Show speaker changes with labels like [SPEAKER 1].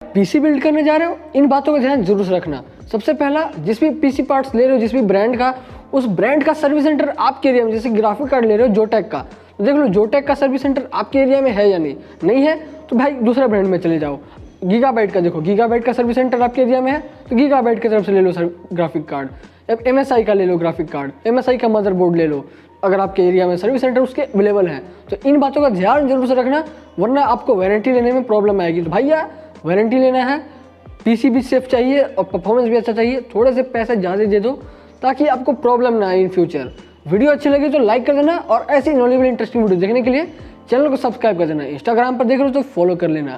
[SPEAKER 1] PC build करने जा रहे हो, इन बातों का ध्यान जरूर से रखना। सबसे पहला, जिस भी पीसी पार्ट्स ले रहे हो, जिस भी ब्रांड का, उस ब्रांड का सर्विस सेंटर आपके एरिया में, जैसे ग्राफिक कार्ड ले रहे हो जोटेक का, तो देख लो जोटेक का सर्विस सेंटर आपके एरिया में है या नहीं, नहीं है तो भाई दूसरा ब्रांड में चले जाओ। गीगाबाइट का देखो, गीगाबाइट का सर्विस सेंटर आपके एरिया में है तो गीगाबाइट की तरफ से ले लो ग्राफिक कार्ड। अब MSI का ले लो ग्राफिक कार्ड, MSI का मदरबोर्ड ले लो, अगर आपके एरिया में सर्विस सेंटर उसके अवेलेबल है। तो इन बातों का ध्यान जरूर से रखना, वरना आपको वारंटी लेने में प्रॉब्लम आएगी। तो भैया वारंटी लेना है, पीसी भी सेफ चाहिए और परफॉर्मेंस भी अच्छा चाहिए, थोड़े से पैसे ज़्यादा दे दो ताकि आपको प्रॉब्लम ना आए इन फ्यूचर। वीडियो अच्छी लगी तो लाइक कर देना और ऐसी नॉलेजेबल इंटरेस्टिंग वीडियो देखने के लिए चैनल को सब्सक्राइब कर देना। इंस्टाग्राम पर देख रहे हो तो फॉलो कर लेना।